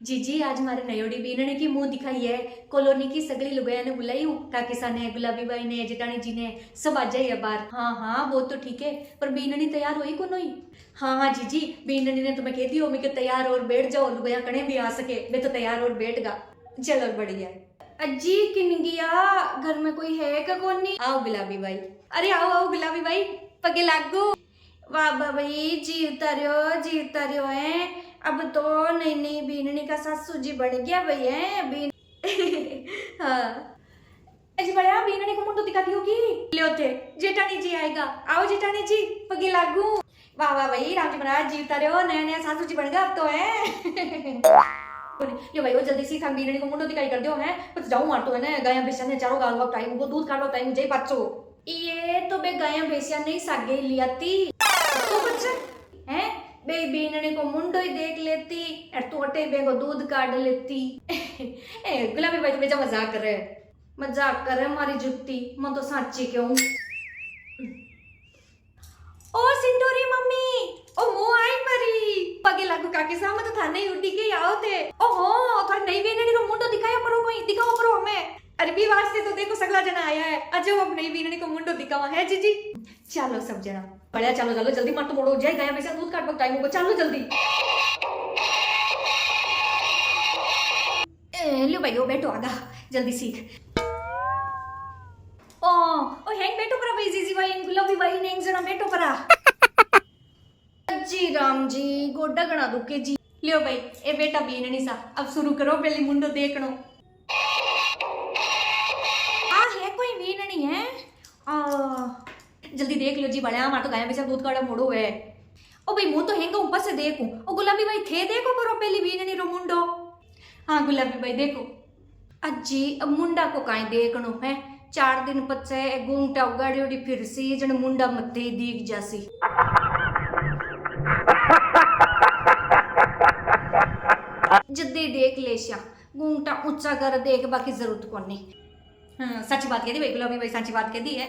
जीजी आज हमारे नयोड़ी बीनने की मुंह दिखाई है। कॉलोनी की सगली लुगाया ने बुलाई हूँ। काकिसा ने, गुलाबी बाई ने, जेठानी जी ने सब आ जाइए बाहर। हाँ हाँ वो तो ठीक है, पर बीननी तैयार हुई को नहीं? हाँ हाँ जीजी, बीननी ने तुम्हें कहती हो मैं कि तैयार और बैठ जाओ, लुगाया कने भी आ सके। मैं तो तैयार और बैठ गा। चलो बढ़िया। अज्जी किन गया, घर में कोई है का कौन नहीं? आओ गुलाबी बाई। अरे आओ आओ गुलाबी बाई, पगे लागू। वाह भाई जीवता रहो है। अब तो नई नई बीननी का सासू जी बन गया भाई है बीन। हाँ अजी बड़ा बीननी को मुंडो दिखाती होगी। ल्योते जेठानी जी आएगा। आओ जेठानी जी, पगे लागू। वाह वाह भाई राम जी महाराज जीवता रहो, नया नया सासू जी बन गया अब तो है। यो भाई वो जल्दी से थांग बीननी को मुंडो दिखाई कर दो है, बस जाऊं मार तो है ना। गाया बेचा ने चारों गाल वक्त टाइम वो दूध काटवा टाइम मुझे पाचो। ये तो बे गाया बेचा नहीं सागे लियाती तो बच्चा है। बे बीनने को मुंडो ही देख लेती और तोटे बे को दूध काट लेती। ए गुलाबी भाई तो बेचा मजाक कर रहे हमारी जुत्ती। मैं तो साची क्यों। ओ सिंदूरी मम्मी, ओ मो आई परी पगे लागू काके सामने तो थाने ही उठी के आओ थे। ओहो थारी नई बीननी रो मुंडो दिखाया परो, कोई दिखाओ परो हमें। अरबी वास्ते तो देखो सगला जना आया है। अजो अब नई बीननी को मुंडो दिखावा है जीजी। चलो सब जना बढ़िया, चलो चलो जल्दी मत तो मोड़ो जाए गया वैसे दूध काट टाइम होगा। चलो जल्दी। लो भाई बैठो आगा जल्दी सीख। ओ हैंग बैठो परा भाई जीजी भाई गुलाबी भाई ने जना बैठो परा। जी राम जी गोडा गणा दुखे जी। लियो भाई ए बेटा बीननी सा अब शुरू करो पहले मुंडो देखनो। आ है कोई बीननी है? जल्दी देख लो जी बड़ा मार तो गाया में दूध काड़ा मोड़ो है। ओ भाई मुंह तो हेंगा ऊपर से देखूं। ओ गुलाबी भाई थे देखो करो पहली बीननी रो मुंडो। हाँ गुलाबी भाई देखो। अज्जी अब मुंडा को काई देखनो है। 4 दिन पचे गुंगटा उगाड़ी उड़ी फिर सी जन मुंडा मत्थे दीख जासी। जल्दी देख ले श्या गुंगटा ऊंचा कर देख बाकी जरूरत को नहीं। हाँ सच बात कह दी भाई गुलाबी भाई, सच बात कह दी है।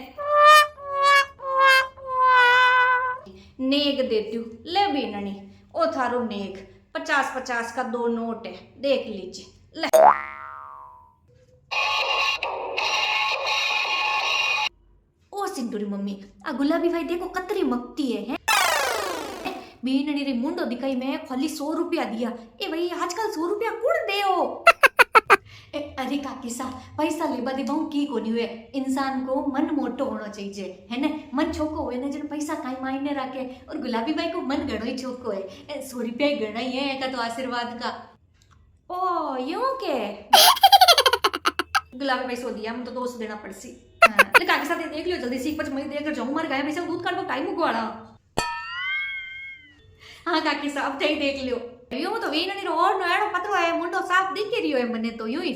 नेक देती हूँ ले बीननी, ओ थारो नेक 50-50 का 2 नोट है, देख लीजिए ले। ओ सिंदूरी मम्मी आ गुलाबी भाई देखो कतरी मक्ती है। बीननी रे मुंडो दिखाई में खाली 100 रुपया दिया। ए भाई आजकल 100 रुपया कुण दे हो। अरे काकी सा पैसा लेबा दे बहु की कोनी हुए। इंसान को मन मोटो होना चाहिए है ना। मन छोको हुए ना जन पैसा काई मायने रखे। और गुलाबी भाई को मन गणो ही छोको है। 100 रुपया ही गणा ही है का तो आशीर्वाद का। ओ यूं के गुलाबी भाई 100 दिया, हम तो 200 देना पड़सी। ले काकी सा देख लियो जल्दी सीख, 5 महीने देकर जाऊं मर गया वैसे दूध काटवा टाइम को आड़ा। हाँ काकी साहब थे देख लियो। यूं तो वीननी रो और नो एड़ो पतलो है मुंडो साफ दिख रियो है मने तो यूं ही।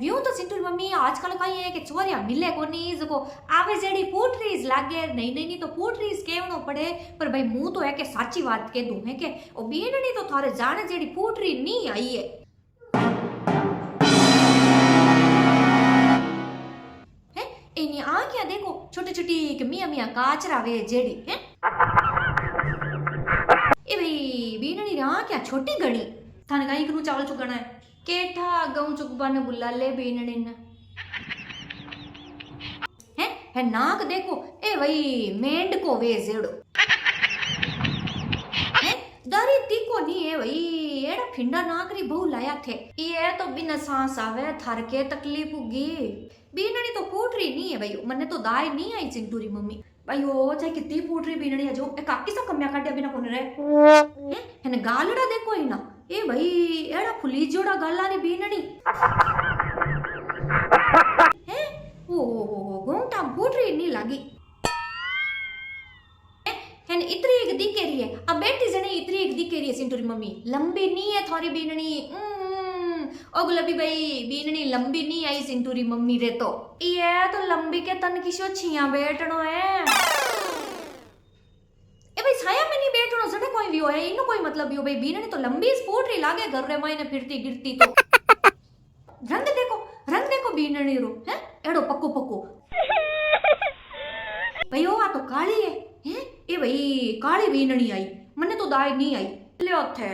यूं तो सिंटू मम्मी आजकल का ये है कि चोरिया मिले कोनी जको आवे जेडी फूटरीज लागे नहीं नहीं नहीं तो फूटरीज केवनो पड़े। पर भाई मुंह तो है कि साची बात कह दूं है कि ओ बीननी तो थारे जाने जेडी फूटरी नहीं आई है। इन्हीं आँखें देखो छोटी छोटी मियाँ मियाँ काचरा वे जेडी है। ए भाई बीननी रे आँखें छोटी गणी थाने गाई कनु चावल चुगना है। केठा गऊ चुगबा ने बुला ले बीननी ने है नाक देखो। ए भाई मेंढ को वे जेड़ो है दारी तीको नहीं है भाई। एड़ा फिंडा नाकरी बहु लाया थे। ये तो बिना सांस आवे थार के तकलीफ होगी। बीननी तो फूटरी नहीं है भाई, मने तो दाई नहीं आई सिंटूरी मम्मी भाई। ओ चाहे कितनी फूटरी बीननी है जो ए काकी सा कम्या काटिया बिना कोने रे है ने गालड़ा देखो ही ना। ए भाई एड़ा फुली जोड़ा गाला रे बीननी है। ओ गोंटा फूटरी नहीं लागी है इतरी एक दिखेरी है। अब बेटी जने इतरी एक दिखेरी है सिंटूरी मम्मी, लंबी नहीं है थारी बीननी। ओ गुलाबी भाई बीननी लंबी नहीं आई सिंटूरी मम्मी रे तो ये तो लंबी के तन किसो छिया बैठनो है। ए भाई छाया में नहीं बैठनो जने कोई भी हो है इनो कोई मतलब यो भाई। बीननी तो लंबी स्पोर्ट री लागे घर रे मायने फिरती गिरती तो। रंग देखो बीननी रो है एड़ो पक्को पक्को भाई। ओ आ तो काली है ए भाई काली बीननी आई, मने तो दाई नहीं आई। ले थे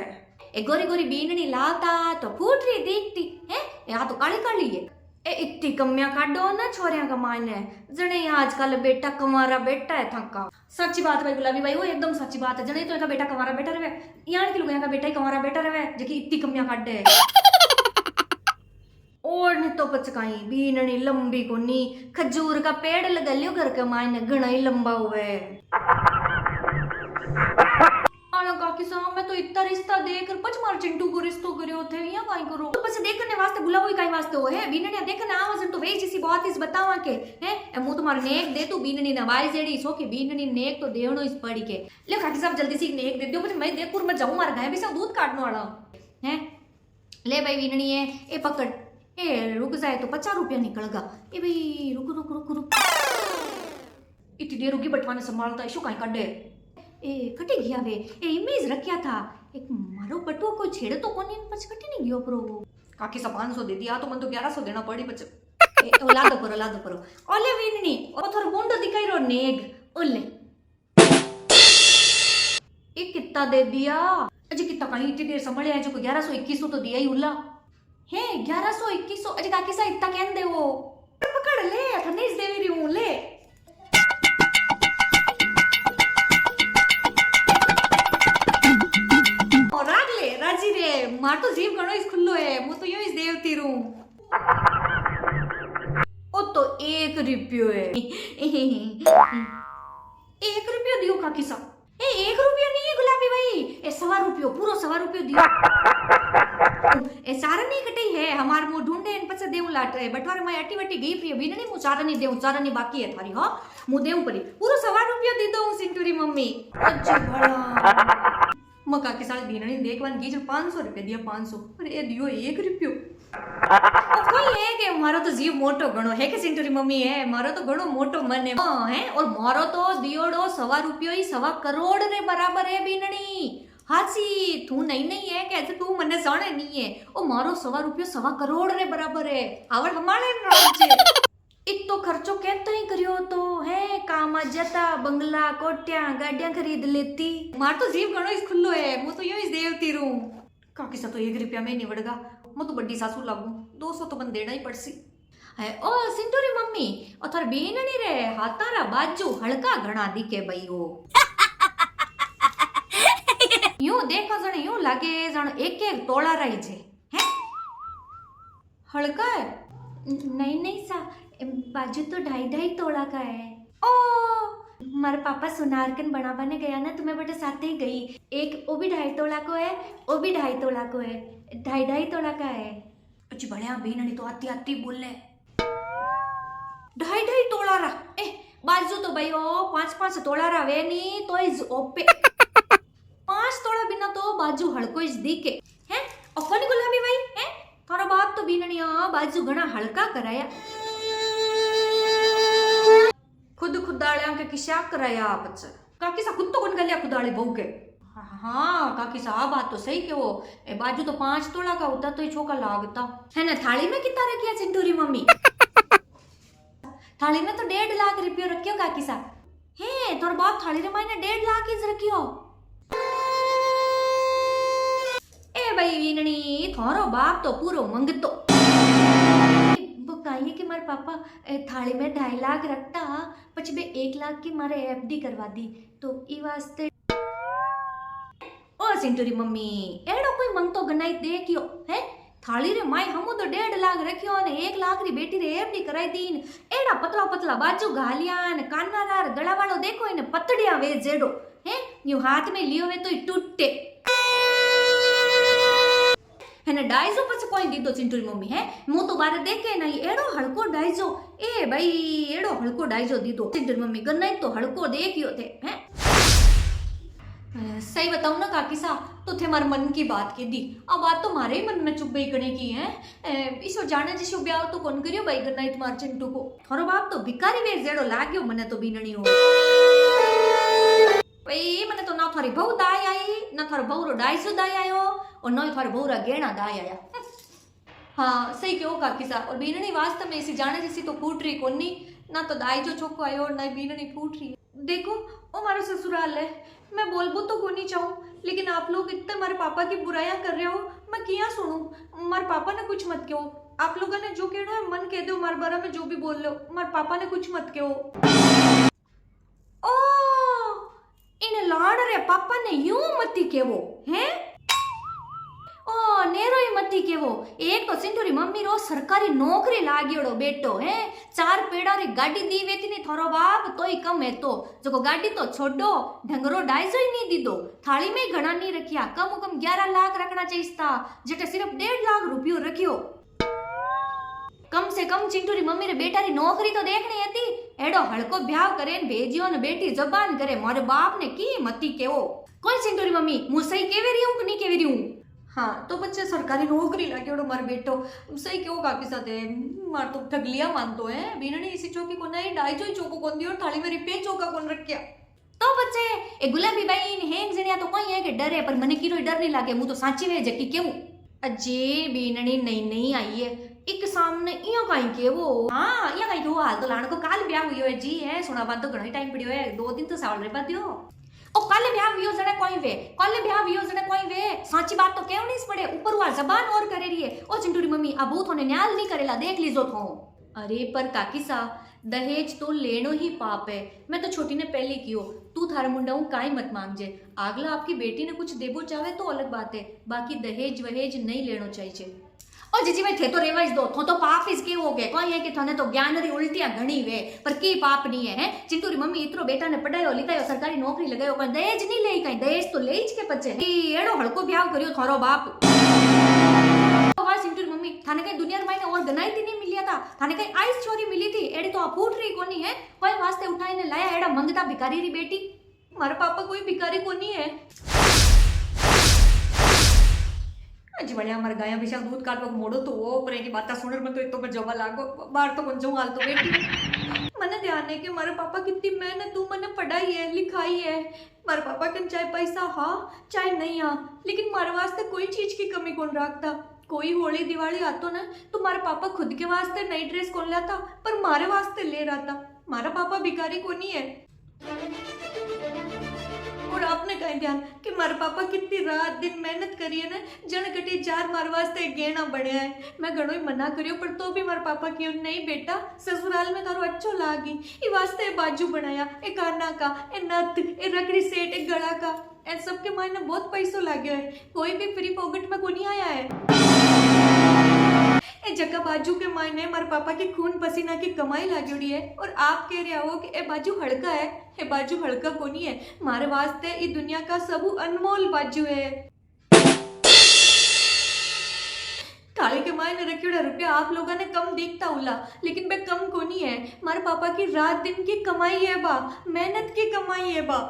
ए गोरी गोरी बीननी लाता तो फूट रही दिखती है, यहाँ तो काली काली है। ए इतनी कमियां काटो ना छोरिया का मायने, जने आजकल बेटा कमारा बेटा है थका। सच्ची बात भाई गुलाबी भाई, वो एकदम सच्ची बात है। जने तो इनका बेटा कमारा बेटा रहे, यहाँ के लोग का बेटा ही कमारा बेटा रहे, जेकी इतनी कमियां काटे। और नहीं तो पचकाई बीननी लंबी को नी, खजूर का पेड़ लगा लियो घर के मायने, घना ही लंबा हुआ है। काकी साहब मैं तो इतना रिश्ता देकर पच मार चिंटू को रिश्तो करियो थे, या काई करो तो पछ देखने वास्ते बुलाओ ही काई वास्ते हो है। बीननी देखने आवाज तो वे जैसी बात इस बतावा के है, मु तुम्हारे नेक दे तू बीननी नवाई जेड़ी सो की बीननी नेक तो देवनो इस पड़ी के। ले काकी साहब जल्दी से नेक दे दो, पछ मैं देखपुर में जाऊं, मार गाय भी सब दूध काटने वाला है। ले भाई बीननी है, ए पकड़, ए रुक जाए तो 50 रुपया निकलगा। ए भाई रुक रुक रुक रुक, इतनी देर रुकी बटवाने संभालता है, शो काई काटे ए कटी गया वे। ए इमेज रखया था एक मारो बटुआ को छेड़े तो कोनी पछ कटी नहीं गयो प्रो। काकी सब 500 दे दिया तो मन तो 1100 देना पड़ी बच। ए ला दो परो ओले विननी ओ थोर बोंडो दिखाई रो नेग ओले ए कितना दे दिया अजी, कितना कहीं इतनी देर संभाले जो 1100 2100 तो दिया ही उल्ला है। 1100 2100 अजी काकी सा इतना कहन दे वो पकड़ ले, अठनीस देवी रही हूं ले। राजी रे मार तो जीव घणो इस खुल्लो है, मु तो यो इस देवती रू। ओ तो 1 रुपयो है। 1 रुपयो दियो काकी सा। ए 1 रुपयो नहीं है गुलाबी भाई, ए 1.25 रुपयो, पूरो 1.25 रुपयो दियो। ए सारा नहीं कटई है, हमार मु ढूंढे इन पछ देऊ लाट है, बटवारे में अटी वटी गई प्रिय भी नहीं, मु सारा नहीं देऊ, सारा नहीं बाकी है थारी हो, मु देऊ परी पूरो 1.25 रुपयो दी दो सिंटूरी मम्मी। अच्छा भला मका के साथ बीननी देखवान की जो 500 रुपया दिया, 500 पर ए दियो 1 रुपयो। कोई है के मारो तो जीव मोटो घणो है के सिंटूरी मम्मी है, मारो तो घणो मोटो मन है और मारो तो दियोड़ो 1.25 रुपयो ही 1.25 करोड़ रे बराबर है बीननी। हाची तू नहीं है कैसे तू मने जाने नहीं है, ओ मारो 1.25 रुपयो 1.25 करोड़ रे बराबर है। आवड़ हमारे राज्य इतो खर्चो कहते ही करियो तो है, काम जता बंगला कोटिया गाड़ियां खरीद लेती। मार तो जीव घणो इस खुल्लो है, मु तो यो इस देवती रू। काकी सा तो 1 रुपया में नहीं वड़गा, मु तो बड्डी सासू लागू, 200 तो बन देना ही पड़सी है। ओ सिंटूरी मम्मी ओ थार बीननी रे हाथारा बाजू हड़का घणा दिखे बई हो। यूं देखो जण यूं लागे जण एक एक तोड़ा रही छे हैं, हड़का है नहीं सा बाजू तो 2.5 तोड़ा का है। ओ मारे पापा सुनारकन बनाने गया ना, तुम्हें बेटे साथ ही गई, एक वो भी 2.5 तोड़ा को है, वो भी 2.5 तोड़ा को है, 2.5 तोड़ा का है। अच्छी बढ़िया बीननी तो आती आती बोले 2.5 तोड़ा रा ए बाजू तो भाई ओ 5 तोड़ा रा वे नी तो इज ओपे 5 तोड़ा बिना तो बाजू हड़को इस दिखे हैं। और कौन गुलाबी भाई हैं, थारा बाप तो बीननी बाजू घना हल्का कराया, खुद खुदाड़िया के किस्सा कराया आप। काकी सा खुद तो कौन गलिया खुदाड़े बहू के। हाँ काकी साहब बात तो सही के वो ए बाजू तो 5 तोड़ा का होता तो ही छोका लागता है ना। थाली में कितना रखिया चिंटूरी मम्मी? थाली में तो 1.5 लाख रुपया रखियो काकी सा है, तोर बाप थाली रे मायने 1.5 लाख ही रखियो। ए भाई वीननी थारो बाप तो पूरो मंगतो कहिए कि मारे पापा थाली में 2.5 लाख रखता, पछ बे 1 लाख की मारे एफडी करवा दी तो ई वास्ते। ओ सिंटूरी मम्मी एड़ो कोई मंगतो गनाई देखियो है, थाली रे माई हमू तो 1.5 लाख रखियो ने 1 लाख री बेटी रे एफडी कराई दीन। एड़ा पतला पतला बाजू घालिया ने काना रार गला वालो देखो इने पतड़िया वे जेडो है, यूं हाथ में लियो वे तो ई टूटे है ना। 250 पर से कोई दी दो चिंटूरी मम्मी है, मुंह तो बारे देखे ना एड़ो हड़को 250 ए भाई एड़ो हड़को 250 दी दो चिंटूरी मम्मी गन्ना तो हड़को देखियो थे हैं। सही बताऊं ना काकी सा तो थे मारे मन की बात की दी, अब बात तो मारे ही मन में चुप गई करने की है। इसो जाने जिसो ब्याह तो कौन करियो भाई गन्ना तुम्हारे चिंटू को, थारो बाप तो भिखारी वे जेड़ो लाग्यो मने तो बीननी हो भाई, मने तो ना थारी बहु दाई आई ना थारो बहु रो 250 दाई आयो और ना थारो बहु रा गेणा दाई आया। हाँ सही क्यों काकी सा, और बीननी वास्तव में इसी जाने जैसी तो फूट रही कोनी, ना तो दाई जो छोको आयो और ना बीननी फूट रही। देखो वो हमारा ससुराल है, मैं बोलबो तो को नहीं चाहूँ, लेकिन आप लोग इतने हमारे पापा की बुराइयां कर रहे हो, मैं किया सुनूं। हमारे पापा ने कुछ मत कहो, आप लोगों ने जो कहना है मन कह दो, हमारे बारे में जो भी बोल रहे हो, हमारे पापा ने कुछ मत कहो। ओ इन लाड़ रे पापा ने यूं मती केवो हैं। ओ नेरो ही मती केवो, एक तो सिंधुरी मम्मी रो सरकारी नौकरी लाग्योड़ो बेटो है, 4 पेड़ा री गाड़ी दी वेती ने थारो बाप तो ही कम है, तो जो गाड़ी तो छोड़ो ढंगरो 250 ही नहीं दी दो, थाली में घना नहीं रखिया, कम कम 11 लाख रखना चाहिए था, जेटे सिर्फ 1.5 लाख रुपयो रखियो। कम से कम चिंटूरी मम्मी रे बेटा री नौकरी तो देखनी हती, एडो हड़को ब्याह करे भेजियो ने बेटी जबान करे, मारे बाप ने की मती केवो। कोई चिंटूरी मम्मी मु सही केवे रही हूं कि नहीं केवे रही हूं? हाँ तो बच्चे सरकारी नौकरी लाग्योड़ो मारे बेटो, सही क्यों काकी साथे मार तो ठगलिया मानतो है, बीनणी इसी चौकी को नहीं 250 चौको कोन दियो, थाली में रिपे चौका कोन रखया। तो बच्चे ए गुलाबी बाई ने हेंग जणिया तो कोई है के डरे, पर मने कीरो डर नहीं लागे, मु तो साची वे जकी केवू अजे बीनणी नहीं आई है, एक सामने इया काई केवो। हां इया काई केवो, हाल तो लाण को काल ब्याह हुयो है जी है, सुना बात तो घणो टाइम पड़ियो है, 2 दिन तो साल रे बाद दियो। ओ काले ब्याह वियो जने कोई वे, काले ब्याह वियो जने कोई वे, साची बात तो केव नहीं पड़े, ऊपर वाल जबान और करे रही है। ओ चिंटूरी मम्मी अब थोने न्याल नहीं करेला, देख लीजो थो। अरे पर काकी सा दहेज तो लेनो ही पाप है, मैं तो छोटी ने पहले कियो, तू थारा मुंडा हूं काई मत मांगजे, आगला आपकी बेटी ने कुछ देबो चाहे तो अलग बात है, बाकी दहेज वहेज नहीं लेनो चाहिए। ओ जीजी भाई थे तो रेवाज दो, तो पाप इसके हो गए, कोई है कि थाने तो ज्ञान री उल्टियां घणी वे, पर की पाप नहीं है, चिंटूरी मम्मी इतरो बेटा ने पढ़ायो लिखायो सरकारी नौकरी लगायो, पर दहेज नहीं ले, कहीं दहेज तो ले के पचे एड़ो हड़को ब्याह करियो थारो बाप। वाह चिंटूरी मम्मी थाने कहीं दुनिया में और गनाई थी नहीं मिलिया था, थाने कहीं आइस छोरी मिली थी, एड़ी तो फूट रही कोनी है, कोई वास्ते उठाई ने लाया एड़ा मंगता भिखारी री बेटी, मारा पापा कोई भिखारी कोनी है। जी बढ़िया हमारे गाया विशाल दूध काटवा मोड़ो तो वो पर की बात सुनर में तो एक तो मैं जवा लागो बाहर तो कौन जाऊं हाल तो बेटी मने ध्यान है कि हमारे पापा कितनी मेहनत तू मने पढ़ाई है लिखाई है, हमारे पापा कन चाहे पैसा हाँ चाहे नहीं हाँ, लेकिन हमारे वास्ते कोई चीज की कमी कौन रखता। कोई होली दिवाली आतो ना तो हमारे पापा खुद के वास्ते नई ड्रेस कौन लाता, पर हमारे वास्ते ले रहा था, हमारा पापा भिखारी को नहीं है। और आपने कहीं ध्यान कि मारे पापा कितनी रात दिन मेहनत करी है ना, जन कटी 4 मार वास्ते गहना बढ़िया है, मैं घणो ही मना करियो पर तो भी मारे पापा क्यों नहीं बेटा ससुराल में तारो अच्छो लागी, ई वास्ते बाजू बनाया, ए काना का, ए नथ, ए रकड़ी सेट, ए गला का, ए सबके मायने बहुत पैसो लाग्यो है, कोई भी फ्री पॉकेट में को नहीं आया है। ए जगह बाजू के मायने मारे पापा की खून पसीना की कमाई लागोड़ी है, और आप कह रहे हो कि ए बाजू हड़का है, ए बाजू हड़का कोनी है, मारे वास्ते ई दुनिया का सबू अनमोल बाजू है। थाली के मायने रखियोड़ा रुपया आप लोगों ने कम देखता उला, लेकिन बे कम कोनी है, मारे पापा की रात दिन की कमाई है बा, मेहनत की कमाई है बा।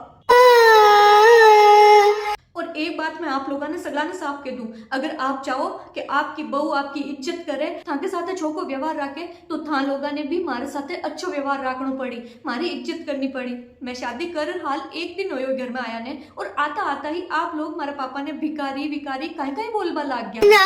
और एक बात मैं आप लोगों ने सगला ने साफ कह दूं, अगर आप चाहो कि आपकी बहू आपकी इज्जत करे, थाके साथे छोको व्यवहार रखे, तो था लोगों ने भी मारे साथे अच्छो व्यवहार रखनो पड़ी, मारी इज्जत करनी पड़ी। मैं शादी कर हाल 1 दिन होयो घर में आया ने, और आता आता ही आप लोग मारे पापा ने भिखारी विकारी काई काई बोलबा लाग गया।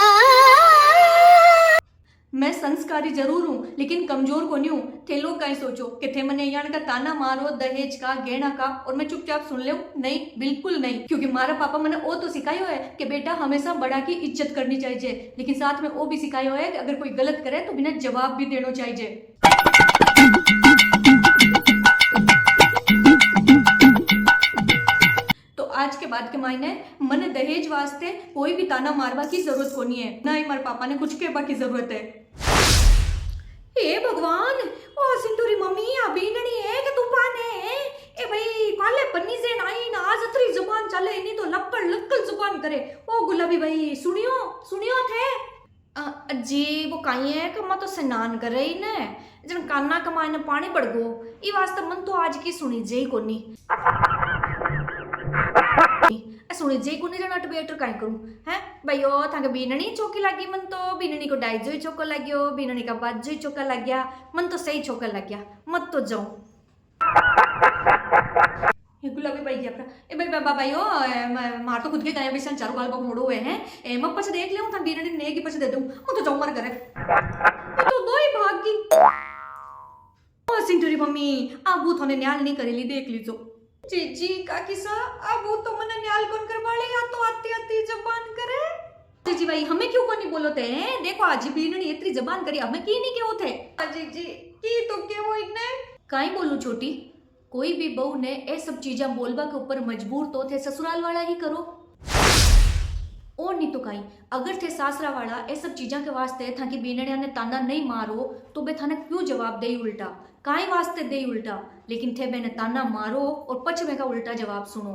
मैं संस्कारी जरूर हूँ लेकिन कमजोर को नहीं हूँ। थे लोग कहीं सोचो कि थे मने यान का ताना मारो दहेज का गहना का और मैं चुपचाप सुन ले, नहीं बिल्कुल नहीं, क्योंकि मारा पापा मैंने वो तो सिखायो है कि बेटा हमेशा बड़ा की इज्जत करनी चाहिए, लेकिन साथ में वो भी सिखायो है कि अगर कोई गलत करे तो बिना जवाब भी देना चाहिए। आज के बाद के मायने मने दहेज वास्ते कोई भी ताना मारवा की जरूरत को नहीं है, ना ही मारे पापा ने कुछ कहवा की जरूरत है। हे भगवान, ओ सिंदूरी मम्मी अभी नहीं है कि तूफान है, ए भाई काले पन्नी से नाई ना आज अतरी जुबान चले, इन्हीं तो लक्कड़ लक्कड़ जुबान करे। ओ गुलाबी भाई सुनियो सुनियो थे जी वो काई है कि मैं तो स्नान करे ही ने जन काना कमाए ने पानी बढ़ गो, ई वास्ते मन तो आज की सुनी जे कोनी सुनी जे कोनी जन अटबेटर काई करूं हैं भाई। ओ थाके बीनणी चौकी लागी, मन तो बीनणी को 250 चौका लाग्यो, बीनणी का 5 चौका लग गया, मन तो सही चौका लग गया, मत तो जाऊं। ये गुलाबी भाई क्या ए भाई बाबा भाई ओ मार तो खुद के गए बिसन चारों गाल मोड़ो हुए हैं, ए मैं पछ देख लेऊं था बीनणी ने की पछ दे दूं, मैं तो जाऊं मर करे तो दो ही भाग गई। ओ सिंटूरी मम्मी आप वो थोने न्याल नहीं करेली देख लीजो। जीजी काकी सा अब वो तो मने न्याल कौन करवाले या तो आती आती जबान करे। जीजी भाई हमें क्यों कोनी बोलोते हैं, देखो आज बीननी इतनी जबान करी हमें की नहीं के होते। जीजी की तो के वो इतने काई बोलू छोटी, कोई भी बहू ने ए सब चीजा बोलबा के ऊपर मजबूर तो थे ससुराल वाला ही करो और नहीं तो काई। अगर थे सासरा वाला ए सब चीजा के वास्ते था कि बीनड़िया ने ताना नहीं मारो तो बे थाने क्यों जवाब दे उल्टा, काई वास्ते दे उल्टा, लेकिन थे बेने ताना मारो और पचमे का उल्टा जवाब सुनो।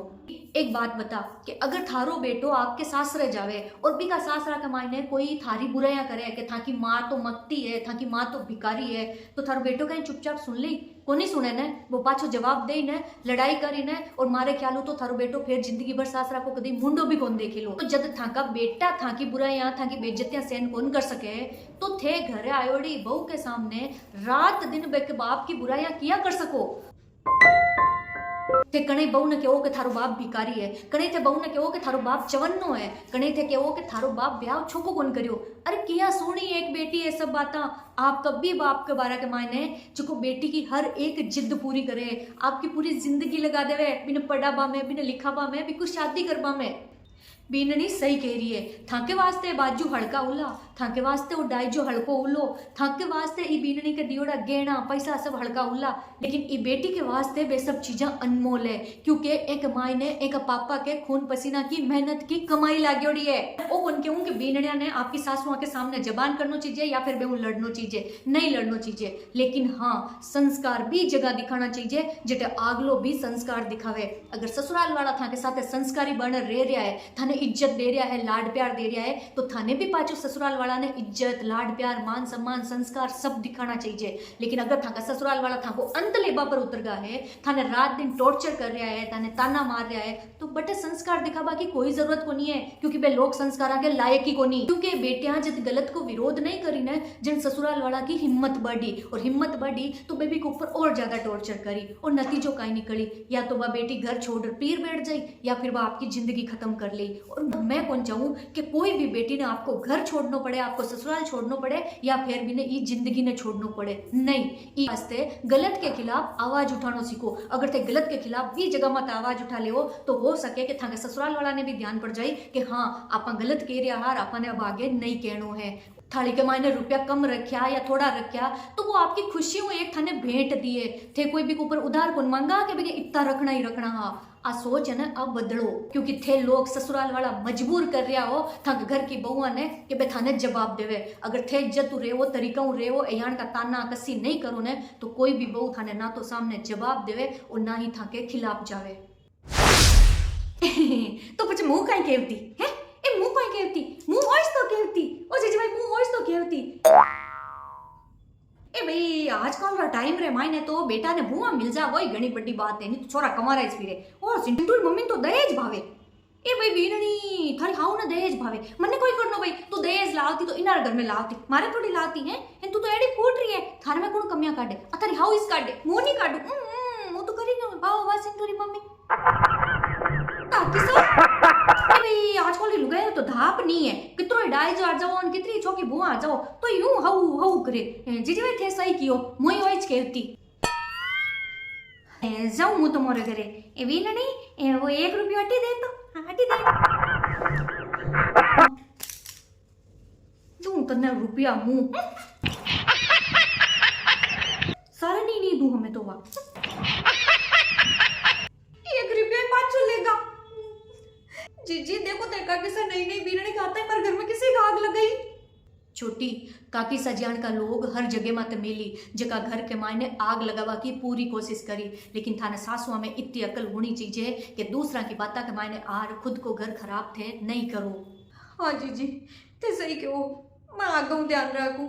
एक बात बता कि अगर थारो बेटो आपके सासरे जावे और बी का सासरा के मायने कोई थारी बुराइयां करे कि था की माँ तो मत्ती है, था की माँ तो भिकारी है, तो थारो बेटो कहीं चुपचाप सुन ली को नहीं सुने ने, वो पाछो जवाब दे ने, लड़ाई करी ने और मारे ख्याल तो थारो बेटो फिर जिंदगी भर सासरा को कभी मुंडो भी कौन देखे लो। तो जब था का बेटा था की बुराइयां था की बेइज्जतियां सहन कौन कर सके, तो थे घरे आयोड़ी बहू के सामने रात दिन बेके बाप की बुराइयां किया कर सको। थे कणे बहू ने कहो कि थारो बाप भिकारी है, कणे थे बहू ने कहो कि थारो बाप चवन्नो है, कणे थे कहो कि थारो बाप ब्याह छोको कौन करियो। अरे किया सोनी एक बेटी है सब बात आप कभी बाप के बारे के मायने जो बेटी की हर एक जिद पूरी करे, आपकी पूरी जिंदगी लगा देवे बिना पढ़ाबा में बिना लिखाबा में भी कुछ शादी करबा में। बीननी सही कह रही है, थाके वास्ते बाजू हड़का उला, थाके वास्ते वो डाइजो हड़को उलो, थाके वास्ते ई बीननी के दियोड़ा गहना पैसा सब हड़का उला, लेकिन ई बेटी के वास्ते वे सब चीजा अनमोल है क्योंकि एक माई ने एक पापा के खून पसीना की मेहनत की कमाई लागोड़ी है। ओ कौन कहूँ कि बीनड़िया ने आपकी सासुआ के सामने जबान करनो चाहिए या फिर बेहू लड़नो चाहिए, नहीं लड़नो चाहिए, लेकिन हाँ संस्कार भी जगह दिखाना चाहिए जेटे आगलो भी संस्कार दिखावे। अगर ससुराल वाला था के साथ संस्कारी बन रह रहा है, थाने इज्जत दे रहा है, लाड प्यार दे रहा है, तो थाने भी पाछो ससुराल वाला ने इज्जत लाड प्यार मान सम्मान संस्कार सब दिखाना चाहिए। लेकिन अगर था ससुराल वाला था को अंत लेबा पर उतर गया है, थाने रात दिन टॉर्चर कर रहा है, थाने ताना मार रहा है, तो बटे संस्कार दिखाबा की कोई जरूरत को नहीं है क्योंकि बे लोग संस्कारा के लायक ही को नहीं। क्योंकि बेटियां जब गलत को विरोध नहीं करी ना, जिन ससुराल वाला की हिम्मत बढ़ी और हिम्मत बढ़ी तो बेबी के ऊपर और ज्यादा टॉर्चर करी और नतीजों का ही निकली, या तो वह बेटी घर छोड़ पीर बैठ जाई या फिर वह आपकी जिंदगी खत्म कर ली। और मैं कौन चाहूँ कि कोई भी बेटी ने आपको घर छोड़ना पड़े, आपको ससुराल छोड़ना पड़े या फिर भी ने ये जिंदगी ने छोड़ना पड़े, नहीं। इस वास्ते गलत के खिलाफ आवाज उठाना सीखो। अगर थे गलत के खिलाफ भी जगह मत आवाज उठा ले तो हो सके कि थाके ससुराल वाला ने भी ध्यान पड़ जाए कि हाँ आप गलत कह रहा हार, आपने अब आगे नहीं कहनो है। थाली के मायने रुपया कम रखा या थोड़ा रखा तो वो आपकी खुशी में एक थाने भेंट दिए थे, कोई भी ऊपर उधार कौन मांगा कि भैया इतना रखना ही रखना। हाँ आ सोच है ना अब बदलो क्योंकि थे लोग ससुराल वाला मजबूर कर रहा हो थक घर की बहुआ ने कि बे थाने जवाब देवे। अगर थे इज्जत रेवो तरीका रेवो एयान का ताना कसी नहीं करो ने तो कोई भी बहू थाने ना तो सामने जवाब देवे और ना ही थाके खिलाफ जावे। तो कुछ मुंह कहीं कहती है ए मुंह कहीं कहती मुंह ओइस तो कहती ओ जीजी भाई मुंह ओइस तो कहती। ए भाई आजकल का टाइम रे मायने तो बेटा ने भूआ मिल जा वही घनी बड़ी बात है, नहीं तो छोरा कमा रहा है फिरे। और सिंटू मम्मी तो दहेज भावे। ए भाई बीननी थारी हाउ ना दहेज भावे मन्ने कोई करनो भाई, तू दहेज लावती तो इनार घर में लावती मारे थोड़ी लावती है, तू तो एडी फूट रही है थारे में कौन कमियां काटे थारी हाउ इस काटे मुंह नहीं काटू वो तो करी ना वाह वाह सिंटूरी मम्मी। आजकल की लुगाई तो धाप नहीं है, कितरो डाई जो आ जाओ और कितनी छोकी बुआ आ जाओ तो यूं हाउ हाउ करे। जीजी भाई थे सही कियो मुई ओइच कहती जाऊं मु तुम्हारे घरे ए वीना नहीं वो 1 रुपया हटी दे तो हटी दे दूं तन्ने रुपया मुंह सारा नहीं दूं हमें तो वा 1 रुपया पाँच लेगा। जीजी देखो देखा किसा नहीं नहीं बीनने खाता है पर घर में किसी का आग लग गई। छोटी काकी सजान का लोग हर जगह मत मिली जगह घर के मायने आग लगावा की पूरी कोशिश करी, लेकिन थाने सासुआ में इतनी अकल होनी चाहिए कि दूसरा की बात के मायने आर खुद को घर खराब थे नहीं करो। हाँ जीजी ते सही क्यों मैं आगे ध्यान रखूं।